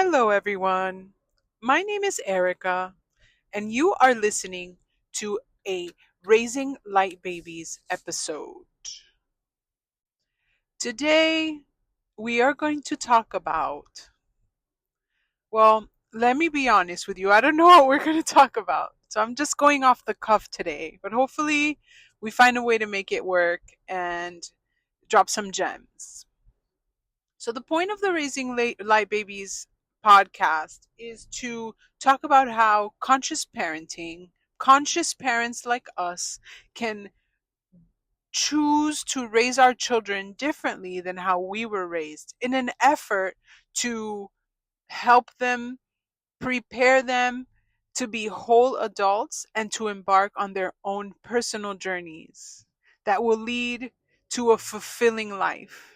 Hello, everyone. My name is Erica, and you are listening to a Raising Light Babies episode. Today, we are going to talk about, well, let me be honest with you. I don't know what we're going to talk about. So I'm just going off the cuff today, but hopefully, we find a way to make it work and drop some gems. So, the point of the Raising Light Babies podcast is to talk about how conscious parents like us, can choose to raise our children differently than how we were raised in an effort to help them, prepare them to be whole adults and to embark on their own personal journeys that will lead to a fulfilling life.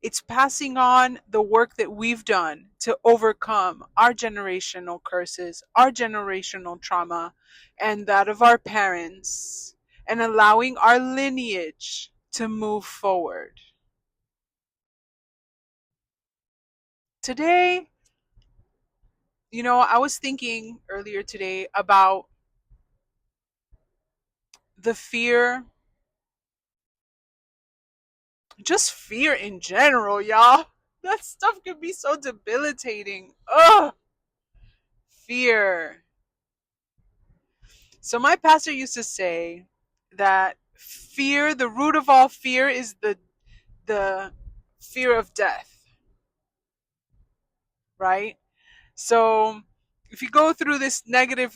It's passing on the work that we've done to overcome our generational curses, our generational trauma, and that of our parents, and allowing our lineage to move forward. Today, I was thinking earlier today about the fear, just fear in general, y'all. That stuff can be so debilitating. Ugh, fear. So my pastor used to say that fear, the root of all fear is the fear of death, right? So if you go through this negative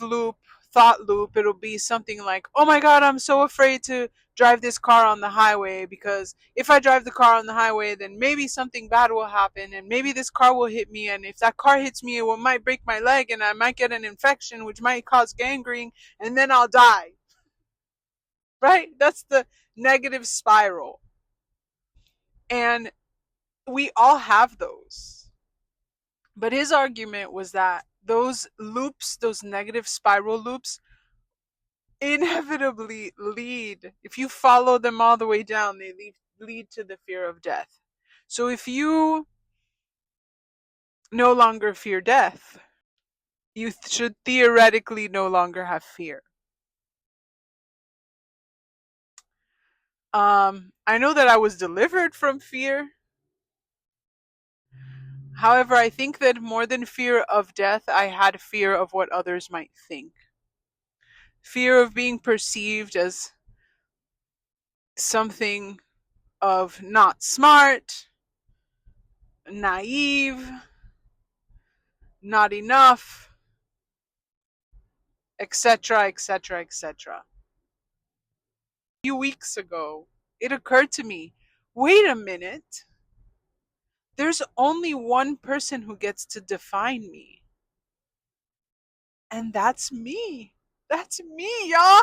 thought loop, it'll be something like, "Oh my god, I'm so afraid to drive this car on the highway because if I drive the car on the highway, then maybe something bad will happen and maybe this car will hit me, and if that car hits me, might break my leg and I might get an infection which might cause gangrene and then I'll die." Right? That's the negative spiral. And we all have those. But his argument was that those loops, those negative spiral loops, inevitably lead, if you follow them all the way down, they lead to the fear of death. So if you no longer fear death, you should theoretically no longer have fear. I know that I was delivered from fear. However, I think that more than fear of death, I had fear of what others might think. Fear of being perceived as something of not smart, naive, not enough, etc., etc., etc. A few weeks ago, it occurred to me, wait a minute, there's only one person who gets to define me. And that's me. That's me, y'all.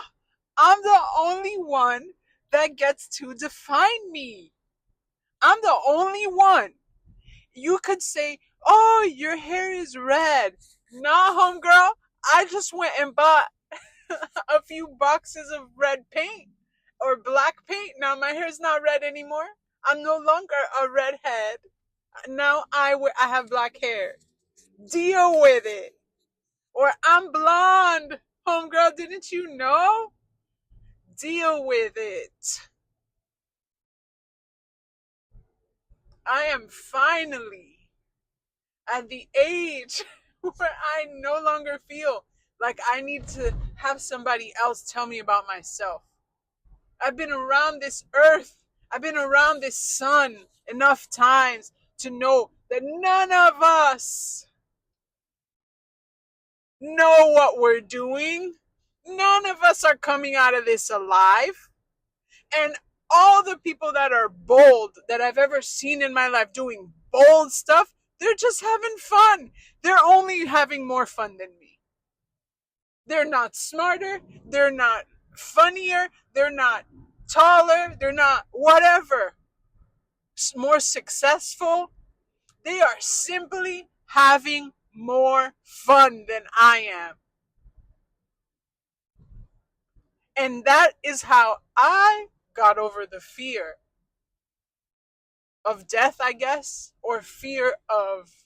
I'm the only one that gets to define me. I'm the only one. You could say, "Oh, your hair is red." Nah, homegirl, I just went and bought a few boxes of red paint or black paint. Now my hair's not red anymore. I'm no longer a redhead. Now I have black hair. Deal with it. Or I'm blonde. Homegirl, didn't you know? Deal with it. I am finally at the age where I no longer feel like I need to have somebody else tell me about myself. I've been around this earth, I've been around this sun enough times to know that none of us know what we're doing. None of us are coming out of this alive. And all the people that are bold that I've ever seen in my life doing bold stuff, they're just having fun. They're only having more fun than me. They're not smarter. They're not funnier. They're not taller. They're not whatever. More successful. They are simply having more fun than I am. And that is how I got over the fear of death, I guess, or fear of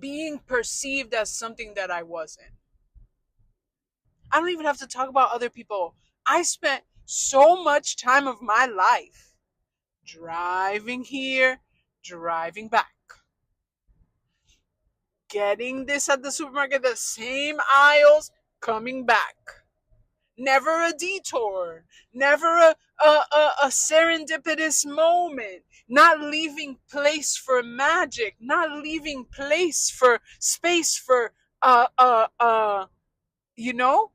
being perceived as something that I wasn't. I don't even have to talk about other people. I spent so much time of my life driving here, driving back, getting this at the supermarket, the same aisles, coming back. Never a detour, never a serendipitous moment, not leaving place for magic, not leaving place for space for, uh, uh, uh, you know,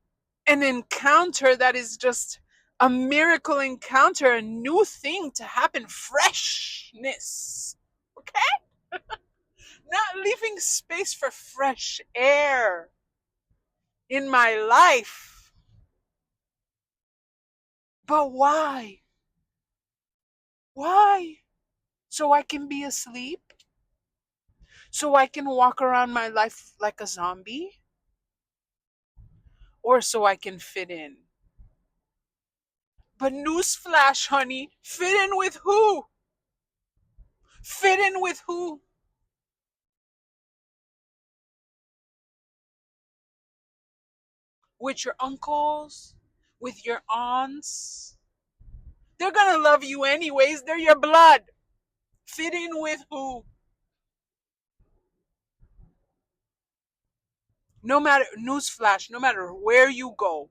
an encounter that is just a miracle encounter, a new thing to happen, freshness. Okay? Not leaving space for fresh air in my life. But why? Why? So I can be asleep? So I can walk around my life like a zombie? Or so I can fit in? But newsflash, honey, fit in with who? Fit in with who? With your uncles? With your aunts? They're gonna love you anyways, they're your blood. Fit in with who? No matter, newsflash, no matter where you go,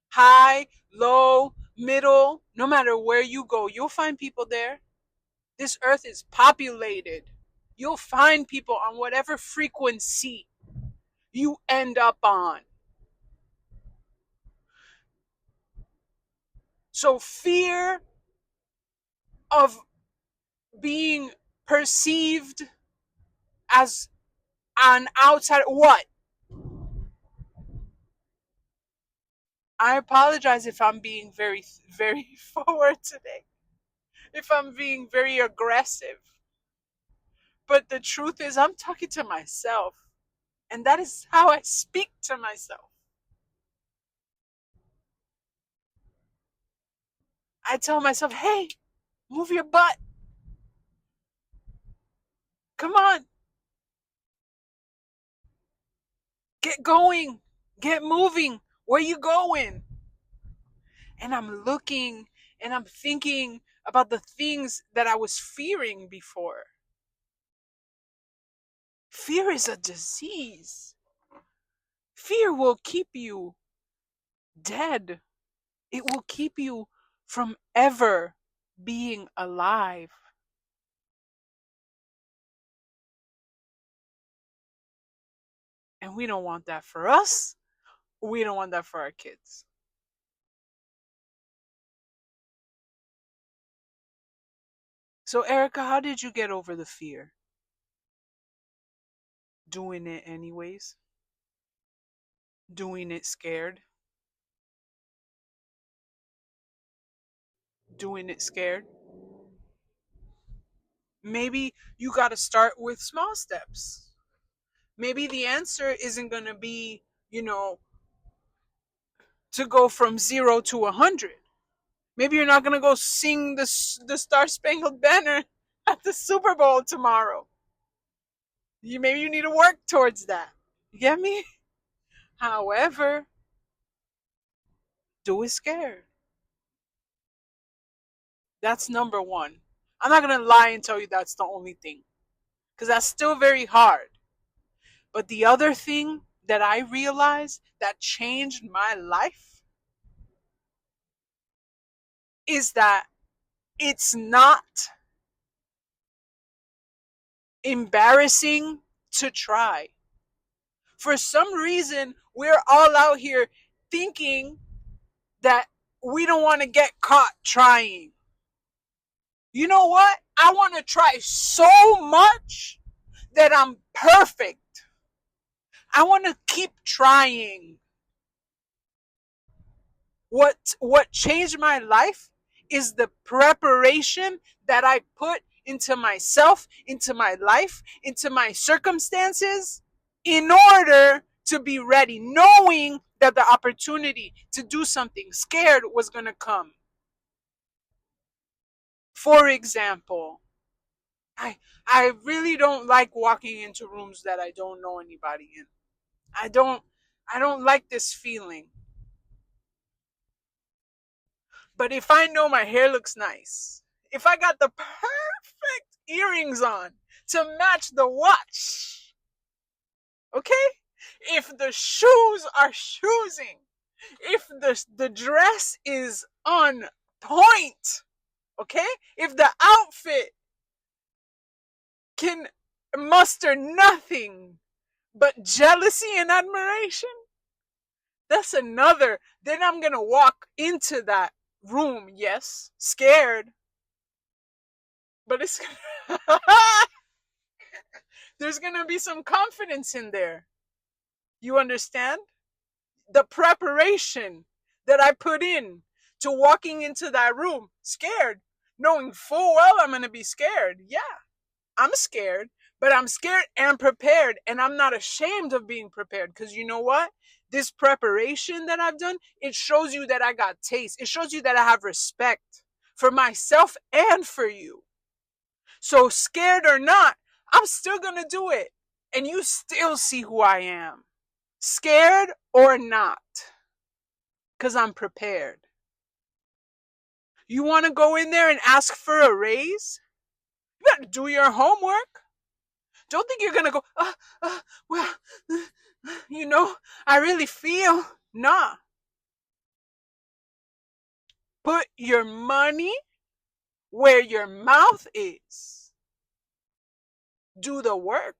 high, low, middle, no matter where you go, you'll find people there. This earth is populated. You'll find people on whatever frequency you end up on. So, fear of being perceived as an outsider, what? I apologize if I'm being very, very forward today, if I'm being very aggressive. But the truth is, I'm talking to myself. And that is how I speak to myself. I tell myself, hey, move your butt. Come on. Get going. Get moving. Where you going? And I'm looking and I'm thinking about the things that I was fearing before. Fear is a disease. Fear will keep you dead. It will keep you from ever being alive. And we don't want that for us. We don't want that for our kids. So, Erica, how did you get over the fear? Doing it anyways? Doing it scared? Doing it scared? Maybe you got to start with small steps. Maybe the answer isn't going to be, you know, to go from 0 to 100. Maybe you're not going to go sing the Star Spangled Banner at the Super Bowl tomorrow. Maybe you need to work towards that. You get me? However, do it scared. That's number one. I'm not going to lie and tell you that's the only thing, because that's still very hard. But the other thing that I realized that changed my life is that it's not embarrassing to try. For some reason, we're all out here thinking that we don't want to get caught trying. You know what? I want to try so much that I'm perfect. I want to keep trying. What changed my life is the preparation that I put into myself, into my life, into my circumstances in order to be ready, knowing that the opportunity to do something scared was going to come. For example, I really don't like walking into rooms that I don't know anybody in. I don't I don't like this feeling. But if I know my hair looks nice, if I got the perfect earrings on to match the watch, okay? If the shoes are shoesing, if the dress is on point, okay? If the outfit can muster nothing but jealousy and admiration, that's another. Then I'm gonna walk into that room, yes, scared, but it's there's gonna be some confidence in there. You understand? The preparation that I put in to walking into that room, scared, knowing full well I'm gonna be scared. Yeah, I'm scared, but I'm scared and prepared, and I'm not ashamed of being prepared because you know what? This preparation that I've done, it shows you that I got taste. It shows you that I have respect for myself and for you. So, scared or not, I'm still gonna do it. And you still see who I am. Scared or not, because I'm prepared. You wanna go in there and ask for a raise? You better do your homework. Don't think you're gonna go, well, you know, I really feel. Nah. Put your money where your mouth is. Do the work.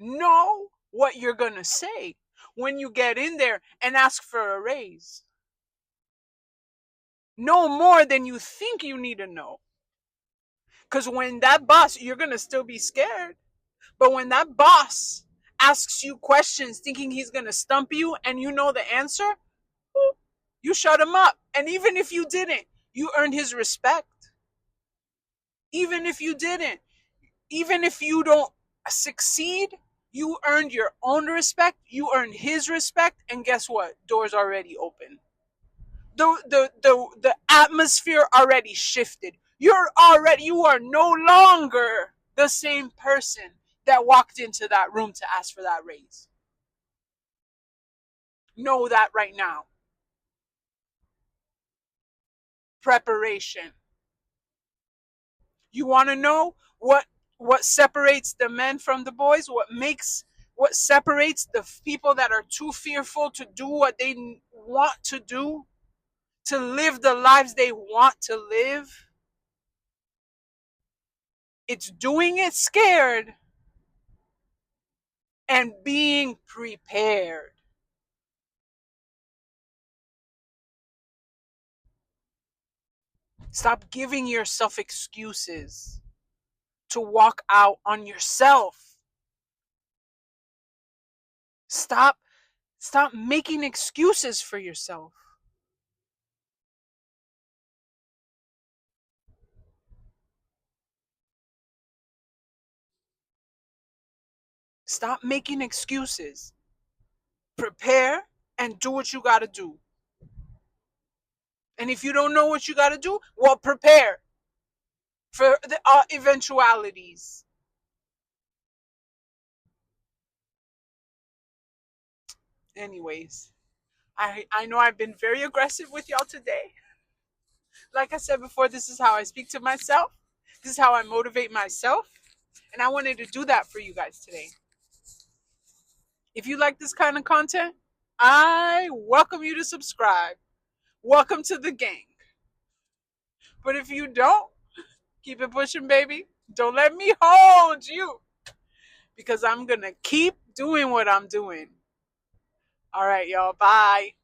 Know what you're gonna say when you get in there and ask for a raise. Know more than you think you need to know. Because when that boss, you're gonna still be scared. But when that boss asks you questions thinking he's gonna stump you and you know the answer, you shut him up. And even if you didn't, you earned his respect. Even if you didn't, even if you don't succeed, you earned your own respect, you earned his respect, and guess what? Doors already open. The atmosphere already shifted. You are no longer the same person that walked into that room to ask for that raise. Know that right now. Preparation. You want to know what separates the men from the boys? What separates the people that are too fearful to do what they want to do, to live the lives they want to live? It's doing it scared and being prepared. Stop giving yourself excuses to walk out on yourself. Stop making excuses for yourself. Stop making excuses. Prepare and do what you got to do. And if you don't know what you got to do, well, prepare for the eventualities. Anyways, I know I've been very aggressive with y'all today. Like I said before, this is how I speak to myself. This is how I motivate myself. And I wanted to do that for you guys today. If you like this kind of content, I welcome you to subscribe. Welcome to the gang. But if you don't, keep it pushing, baby. Don't let me hold you because I'm going to keep doing what I'm doing. All right, y'all. Bye.